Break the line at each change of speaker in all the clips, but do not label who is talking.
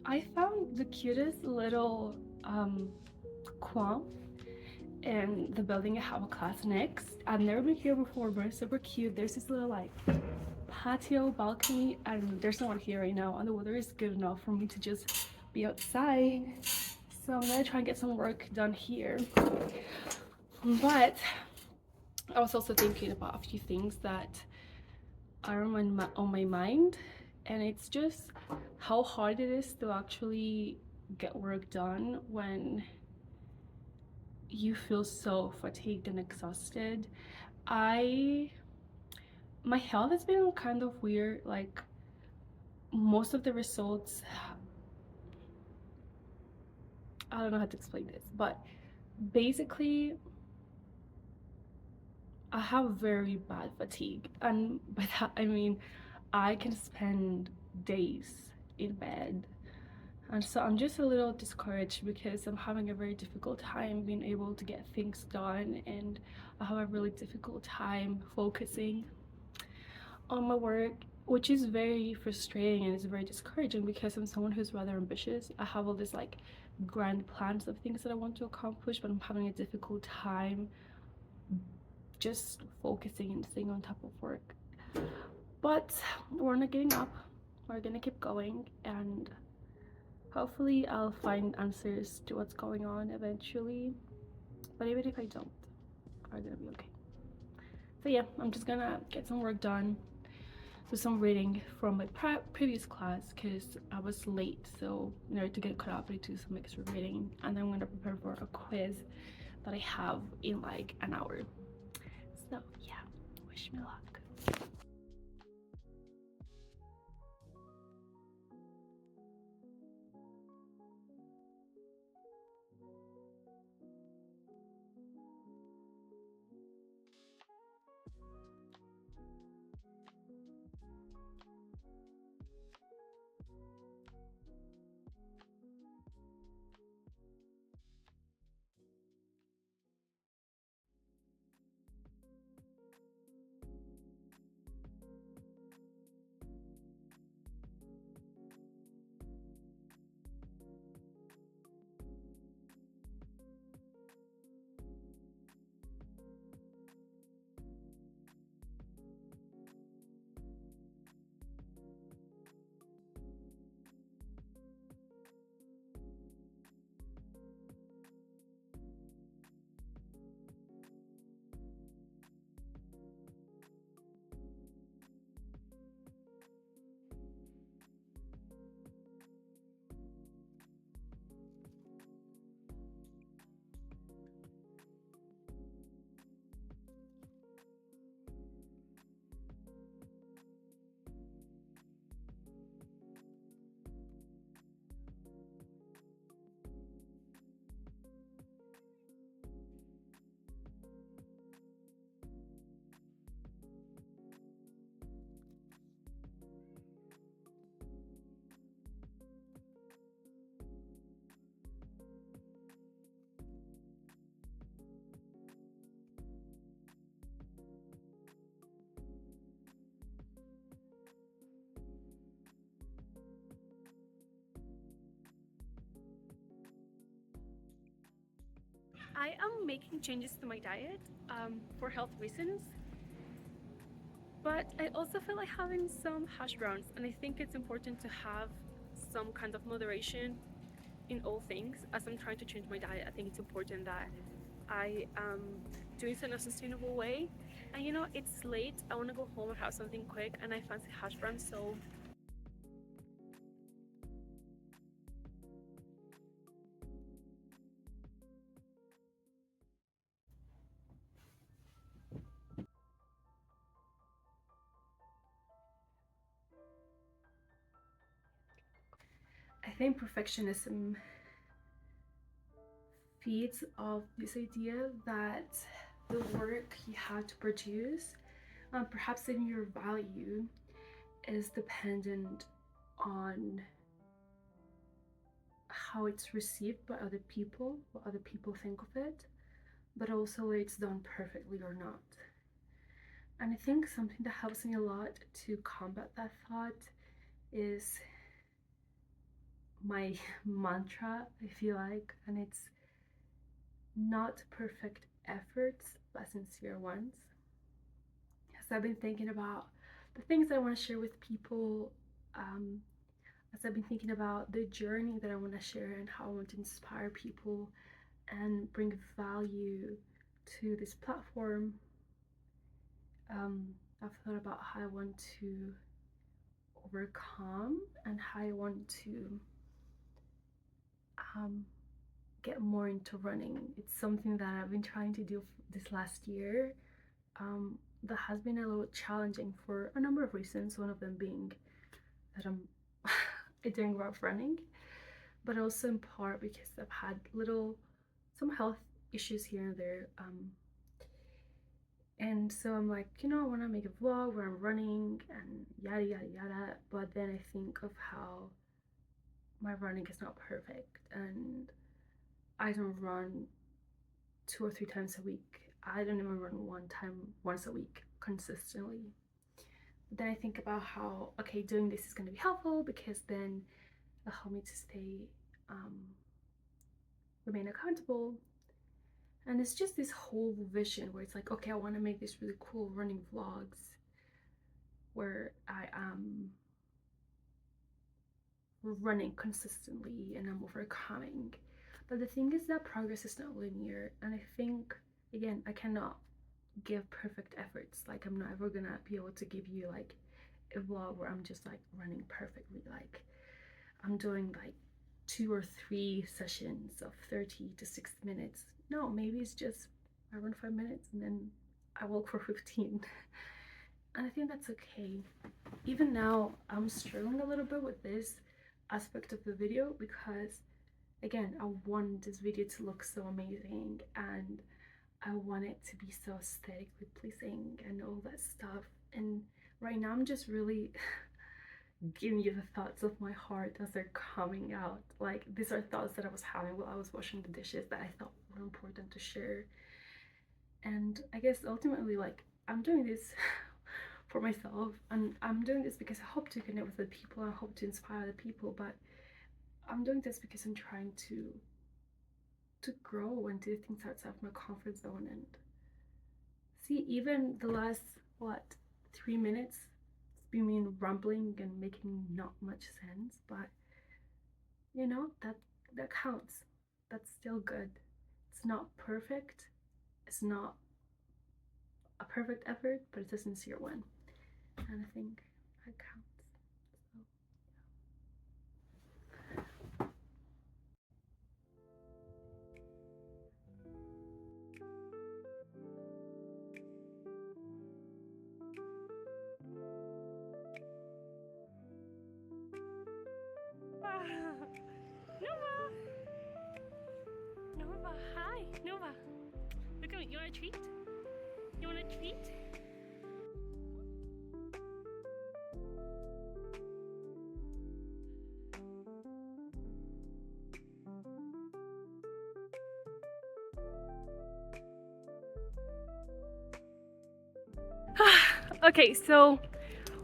I found the cutest little quam in the building I have a class next. I've never been here before, but it's super cute. There's this little like patio balcony, and there's no one here right now, and the weather is good enough for me to just be outside. So I'm gonna try and get some work done here. But I was also thinking about a few things that are on my mind, and it's just how hard it is to actually get work done when you feel so fatigued and exhausted. I My health has been kind of weird. Like most of the results, I don't know how to explain this, but basically I have very bad fatigue, and by that I mean I can spend days in bed. And so I'm just a little discouraged because I'm having a very difficult time being able to get things done, and I have a really difficult time focusing on my work, which is very frustrating and it's very discouraging because I'm someone who's rather ambitious. I have all these like grand plans of things that I want to accomplish, but I'm having a difficult time just focusing and staying on top of work. But we're not giving up. We're gonna keep going, and hopefully I'll find answers to what's going on eventually. But even if I don't, I'm gonna be okay. So yeah, I'm just gonna get some work done, do some reading from my previous class because I was late. So in order to get caught up, I need to do some extra reading, and then I'm gonna prepare for a quiz that I have in like an hour. So yeah, wish me luck. I am making changes to my diet for health reasons, but I also feel like having some hash browns, and I think it's important to have some kind of moderation in all things. As I'm trying to change my diet, I think it's important that I am doing it in a sustainable way. And you know, it's late. I want to go home and have something quick, and I fancy hash browns, so I think perfectionism feeds off this idea that the work you have to produce, perhaps in your value, is dependent on how it's received by other people, what other people think of it, but also whether it's done perfectly or not. And I think something that helps me a lot to combat that thought is my mantra, I feel like, and it's not perfect efforts but sincere ones. So I've been thinking about the things I want to share with people, um, as I've been thinking about the journey that I want to share and how I want to inspire people and bring value to this platform. I've thought about how I want to overcome and how I want to um, get more into running. It's something that I've been trying to do this last year. That has been a little challenging for a number of reasons. One of them being that I'm doing rough running, but also in part because I've had some health issues here and there. And so I'm like, I want to make a vlog where I'm running and yada yada yada. But then I think of how my running is not perfect and I don't run 2 or 3 times a week. I don't even run once a week consistently. But then I think about how, okay, doing this is going to be helpful because then it'll help me to remain accountable. And it's just this whole vision where it's like, okay, I want to make these really cool running vlogs where I am running consistently and I'm overcoming. But the thing is that progress is not linear, and I think, again, I cannot give perfect efforts. Like, I'm not ever gonna be able to give you like a vlog where I'm just like running perfectly. Like, I'm doing like 2 or 3 sessions of 30 to 60 minutes. No, maybe it's just I run 5 minutes and then I walk for 15. And I think that's okay. Even now, I'm struggling a little bit with this aspect of the video because, again, I want this video to look so amazing and I want it to be so aesthetically pleasing and all that stuff. And right now, I'm just really giving you the thoughts of my heart as they're coming out. Like, these are thoughts that I was having while I was washing the dishes that I thought were important to share. And I guess ultimately, like, I'm doing this for myself, and I'm doing this because I hope to connect with the people and I hope to inspire the people, but I'm doing this because I'm trying to grow and do things outside of my comfort zone. And see, even the last, what, 3 minutes, it's been me rambling and making not much sense, but that counts. That's still good. It's not perfect. It's not a perfect effort, but it's a sincere one. And I think that counts. Nova! Nova, hi! Nova! Look at me, you want a treat? You want a treat? Okay, so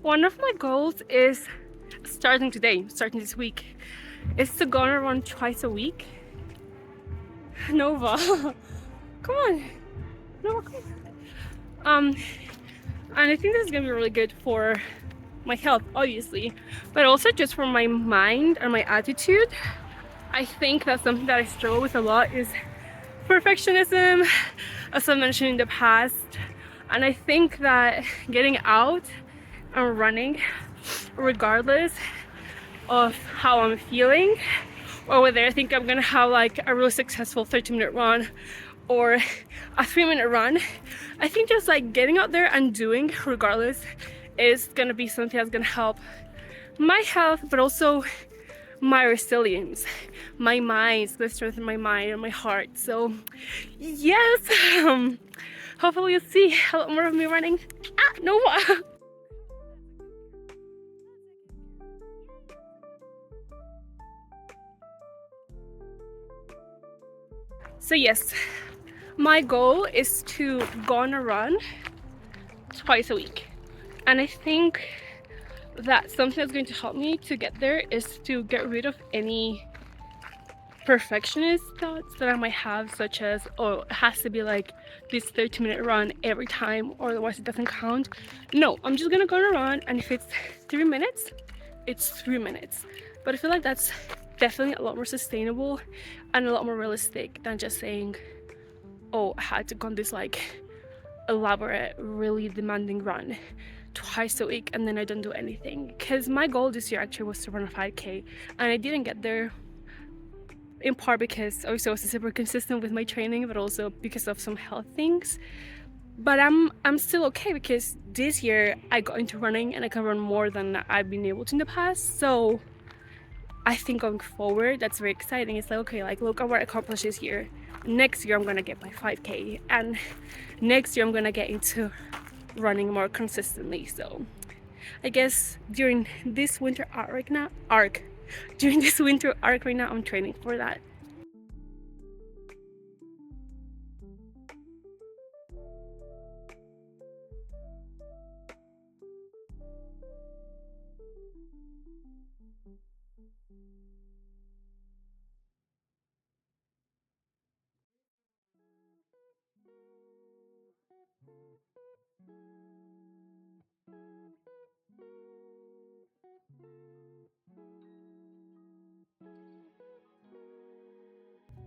one of my goals is starting this week, is to go on a run twice a week. Nova, come on, Nova, come on. And I think this is gonna be really good for my health, obviously, but also just for my mind and my attitude. I think that's something that I struggle with a lot is perfectionism, as I mentioned in the past. And I think that getting out and running, regardless of how I'm feeling, or whether I think I'm gonna have like a really successful 30-minute run or a 3-minute run, I think just like getting out there and doing regardless is gonna be something that's gonna help my health, but also my resilience, my mind. It's gonna strengthen my mind and my heart. So yes, hopefully you'll see a lot more of me running. No. So yes, my goal is to go on a run twice a week. And I think that something that's going to help me to get there is to get rid of any perfectionist thoughts that I might have, such as, oh, it has to be like this 30-minute run every time or otherwise it doesn't count. No, I'm just gonna go on a run, and if it's 3 minutes, it's 3 minutes. But I feel like that's definitely a lot more sustainable and a lot more realistic than just saying, oh, I had to go on this like elaborate, really demanding run twice a week and then I don't do anything. Because my goal this year actually was to run a 5K, and I didn't get there, in part because obviously I was super consistent with my training, but also because of some health things. But I'm still okay because this year I got into running and I can run more than I've been able to in the past. So I think going forward, that's very exciting. It's like, okay, like look at what I accomplished this year. Next year I'm gonna get my 5K, and next year I'm gonna get into running more consistently. So I guess during this winter during this winter arc right now, I'm training for that.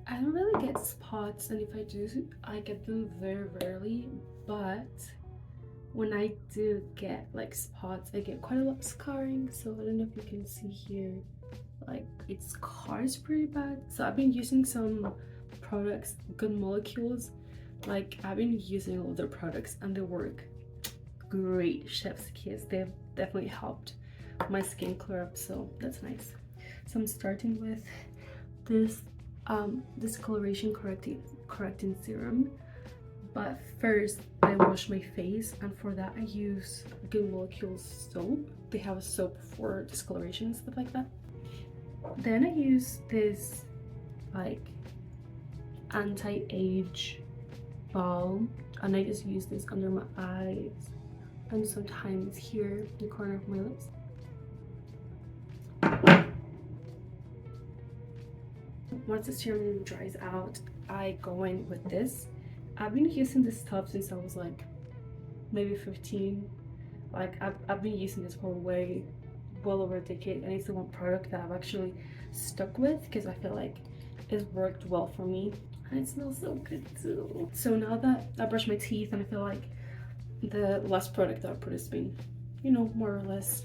I don't really get spots, and if I do, I get them very rarely. But when I do get like spots, I get quite a lot of scarring. So I don't know if you can see here, like it scars pretty bad. So I've been using some products, good molecules. Like I've been using all their products and they work great. Chef's kiss, they've definitely helped my skin clear up, so that's nice. So I'm starting with this discoloration correcting serum. But first I wash my face, and for that I use Good Molecules soap. They have a soap for discoloration and stuff like that. Then I use this like anti-age balm, and I just use this under my eyes and sometimes here in the corner of my lips. Once the serum dries out, I go in with this. I've been using this stuff since I was like maybe 15. Like I've been using this for way well over a decade, and it's the one product that I've actually stuck with because I feel like it's worked well for me, and it smells so good too. So now that I brush my teeth and I feel like the last product that I put has been, you know, more or less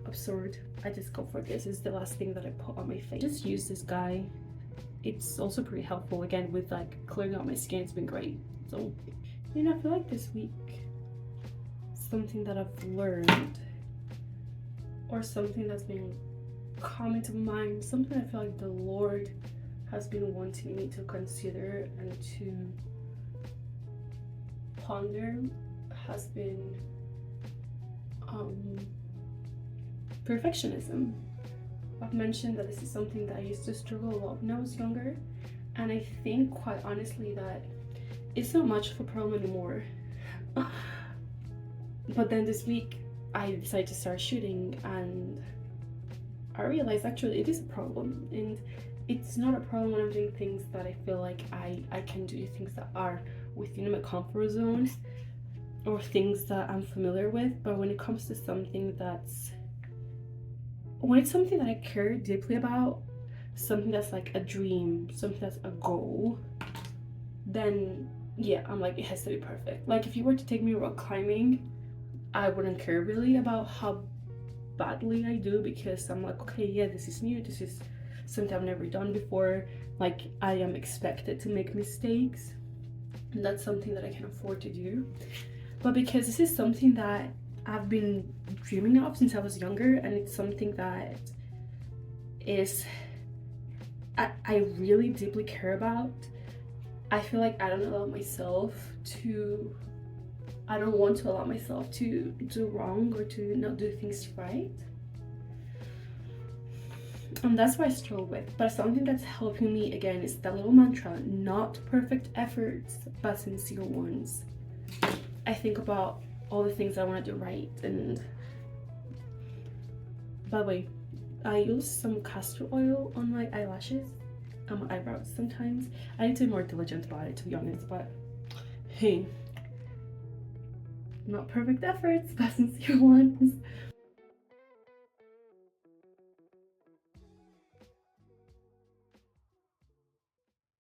absorbed, I just go for this. It's the last thing that I put on my face. Just use this guy. It's also pretty helpful again with like clearing out my skin. It's been great. So, you know, I feel like this week something that I've learned or something that's been coming to mind, something I feel like the Lord has been wanting me to consider and to ponder, has been perfectionism. I've mentioned that this is something that I used to struggle a lot when I was younger, and I think quite honestly that it's not much of a problem anymore. But then this week I decided to start shooting, and I realized actually it is a problem, and it's not a problem when I'm doing things that I feel like I can do, things that are within my comfort zone or things that I'm familiar with. But when it comes to something when it's something that I care deeply about, something that's like a dream, something that's a goal, then yeah, I'm like, it has to be perfect. Like if you were to take me rock climbing, I wouldn't care really about how badly I do, because I'm like, okay, yeah, this is new, this is something I've never done before. Like I am expected to make mistakes, and that's something that I can afford to do. But because this is something that I've been dreaming of since I was younger, and it's something that is I really deeply care about, I feel like I don't want to allow myself to do wrong or to not do things right. And that's what I struggle with. But something that's helping me again is that little mantra: not perfect efforts, but sincere ones. I think about all the things I want to do right, and By the way, I use some castor oil on my eyelashes and my eyebrows sometimes. I need to be more diligent about it, to be honest, but hey, not perfect efforts, but sincere ones.